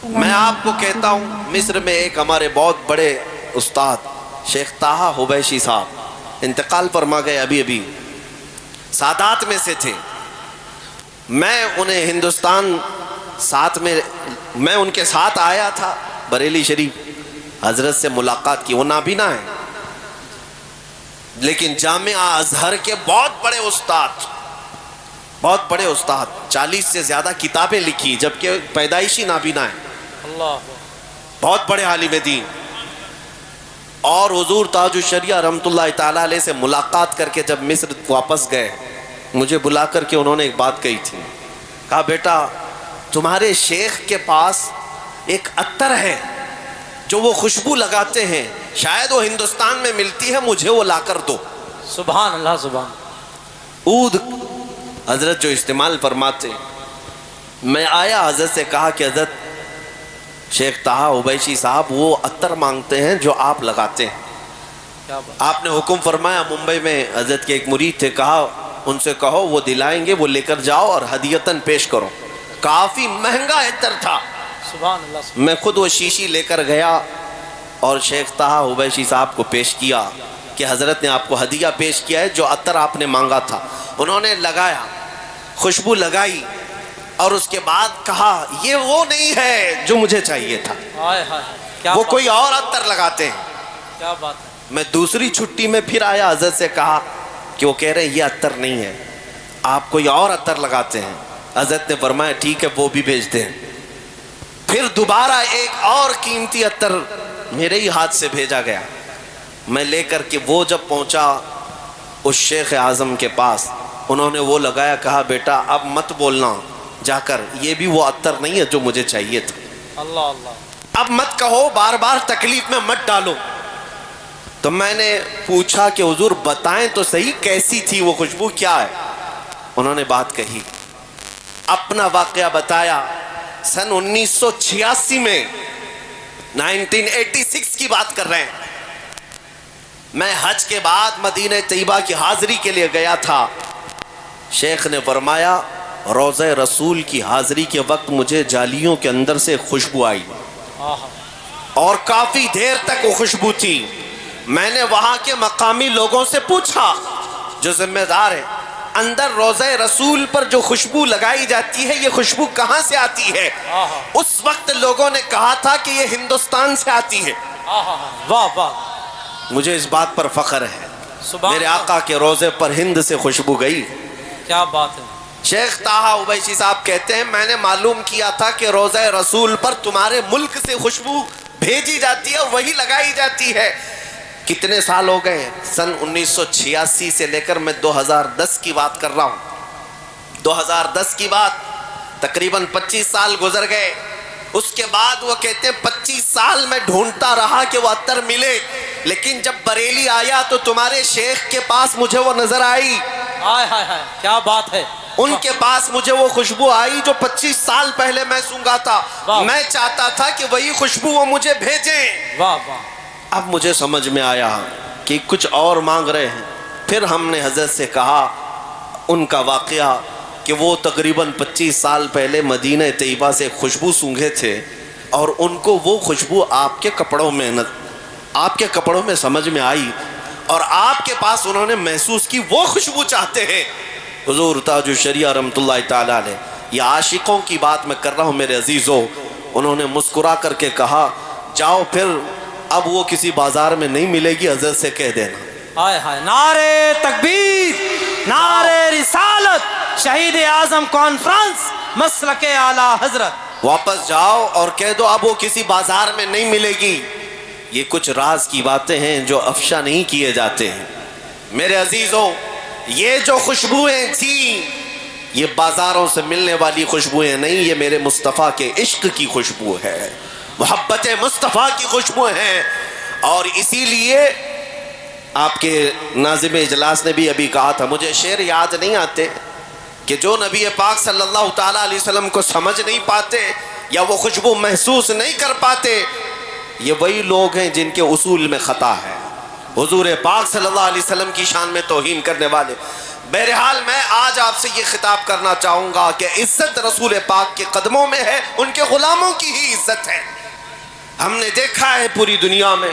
میں آپ کو کہتا ہوں مصر میں ایک ہمارے بہت بڑے استاد شیخ طٰہٰ حبیشی صاحب انتقال فرما گئے ابھی سادات میں سے تھے. میں انہیں ہندوستان میں ان کے ساتھ آیا تھا بریلی شریف، حضرت سے ملاقات کی. وہ نابینا ہے لیکن جامعہ ازہر کے بہت بڑے استاد 40 سے زیادہ کتابیں لکھی جبکہ پیدائشی نابینا ہے. اللہ بہت بڑے عالم دین. اور حضور تاج الشریعہ رحمۃ اللہ تعالیٰ علیہ سے ملاقات کر کے جب مصر واپس گئے مجھے بلا کر کے انہوں نے ایک بات کہی تھی. کہا بیٹا تمہارے شیخ کے پاس ایک عطر ہے جو وہ خوشبو لگاتے ہیں، شاید وہ ہندوستان میں ملتی ہے، مجھے وہ لا کر دو. سبحان اللہ سبحان. عود حضرت جو استعمال فرماتے. میں آیا حضرت سے کہا کہ حضرت شیخ طٰہٰ حبیشی صاحب وہ عطر مانگتے ہیں جو آپ لگاتے ہیں. کیا بات. آپ نے حکم فرمایا ممبئی میں حضرت کے ایک مرید تھے، کہا ان سے کہو وہ دلائیں گے، وہ لے کر جاؤ اور ہدیتاً پیش کرو. کافی مہنگا عطر تھا. سبحان اللہ سبحان. میں خود وہ شیشی لے کر گیا اور شیخ طٰہٰ حبیشی صاحب کو پیش کیا کہ حضرت نے آپ کو ہدیہ پیش کیا ہے جو عطر آپ نے مانگا تھا. انہوں نے لگایا، خوشبو لگائی اور اس کے بعد کہا یہ وہ نہیں ہے جو مجھے چاہیے تھا، ہائے ہائے کیا وہ بات. کوئی اور عطر لگاتے ہیں. کیا بات ہے. میں دوسری چھٹی میں پھر آیا، حضرت سے کہا کہ وہ کہہ رہے ہیں یہ عطر نہیں ہے، آپ کوئی اور عطر لگاتے ہیں. حضرت نے فرمایا ٹھیک ہے وہ بھی بھیج دیں. پھر دوبارہ ایک اور قیمتی عطر میرے ہی ہاتھ سے بھیجا گیا. میں لے کر کے وہ جب پہنچا اس شیخ اعظم کے پاس، انہوں نے وہ لگایا. کہا بیٹا اب مت بولنا جا کر یہ بھی وہ عطر نہیں ہے جو مجھے چاہیے تھا. اللہ اللہ. اب مت کہو، بار بار تکلیف میں مت ڈالو. تو میں نے پوچھا کہ حضور بتائیں تو صحیح کیسی تھی وہ خوشبو، کیا ہے؟ انہوں نے بات کہی، اپنا واقعہ بتایا. سن 1986 میں 1986 کی بات کر رہے ہیں. میں حج کے بعد مدینہ طیبہ کی حاضری کے لیے گیا تھا. شیخ نے فرمایا روضہ رسول کی حاضری کے وقت مجھے جالیوں کے اندر سے خوشبو آئی اور کافی دیر تک وہ خوشبو تھی. میں نے وہاں کے مقامی لوگوں سے پوچھا جو ذمہ دار ہے، اندر روضہ رسول پر جو خوشبو لگائی جاتی ہے یہ خوشبو کہاں سے آتی ہے؟ اس وقت لوگوں نے کہا تھا کہ یہ ہندوستان سے آتی ہے. واہ واہ. مجھے اس بات پر فخر ہے سبحان میرے اللہ. آقا کے روضے پر ہند سے خوشبو گئی. کیا بات ہے. شیخ طٰہٰ حبیشی صاحب کہتے ہیں میں نے معلوم کیا تھا کہ روضہ رسول پر تمہارے ملک سے خوشبو بھیجی جاتی ہے اور وہی لگائی جاتی ہے. کتنے سال ہو گئے؟ سن 1986 سے لے کر میں 2010 کی بات کر رہا ہوں. 2010 کی بات، تقریباً 25 سال گزر گئے. اس کے بعد وہ کہتے ہیں 25 سال میں ڈھونڈتا رہا کہ وہ عطر ملے، لیکن جب بریلی آیا تو تمہارے شیخ کے پاس مجھے وہ نظر آئی. ہائے ہائے ہائے کیا بات ہے. ان کے پاس مجھے وہ خوشبو آئی جو 25 سال پہلے میں سونگا تھا. واہ. میں چاہتا تھا کہ وہی خوشبو وہ مجھے بھیجیں. واہ واہ. اب مجھے سمجھ میں آیا کہ کچھ اور مانگ رہے ہیں. پھر ہم نے حضرت سے کہا ان کا واقعہ کہ وہ تقریباً 25 سال پہلے مدینہ طیبہ سے خوشبو سونگھے تھے اور ان کو وہ خوشبو آپ کے کپڑوں میں سمجھ میں آئی اور آپ کے پاس انہوں نے محسوس کی وہ خوشبو چاہتے ہیں. حضور تاج الشریعہ رحمۃ اللہ تعالیٰ علیہ، یہ عاشقوں کی بات میں کر رہا ہوں میرے عزیزو. انہوں نے مسکرا کر کے کہا جاؤ پھر اب وہ کسی بازار میں نہیں ملے گی، حضرت سے کہہ دینا. ہائے ہائے. نعرے تکبیر، نعرے رسالت، شہید اعظم کانفرنس، مسلک اعلیٰ حضرت. واپس جاؤ اور کہہ دو اب وہ کسی بازار میں نہیں ملے گی. یہ کچھ راز کی باتیں ہیں جو افشا نہیں کیے جاتے ہیں. میرے عزیزو یہ جو خوشبوئیں تھیں یہ بازاروں سے ملنے والی خوشبوئیں نہیں، یہ میرے مصطفیٰ کے عشق کی خوشبو ہے، محبت مصطفیٰ کی خوشبو ہیں. اور اسی لیے آپ کے ناظم اجلاس نے بھی ابھی کہا تھا، مجھے شعر یاد نہیں آتے کہ جو نبی پاک صلی اللہ تعالیٰ علیہ وسلم کو سمجھ نہیں پاتے یا وہ خوشبو محسوس نہیں کر پاتے، یہ وہی لوگ ہیں جن کے اصول میں خطا ہے. حضور پاک صلی اللہ علیہ وسلم کی شان میں توہین کرنے والے. بہرحال میں آج آپ سے یہ خطاب کرنا چاہوں گا کہ عزت رسول پاک کے قدموں میں ہے، ان کے غلاموں کی ہی عزت ہے۔ ہم نے دیکھا ہے پوری دنیا میں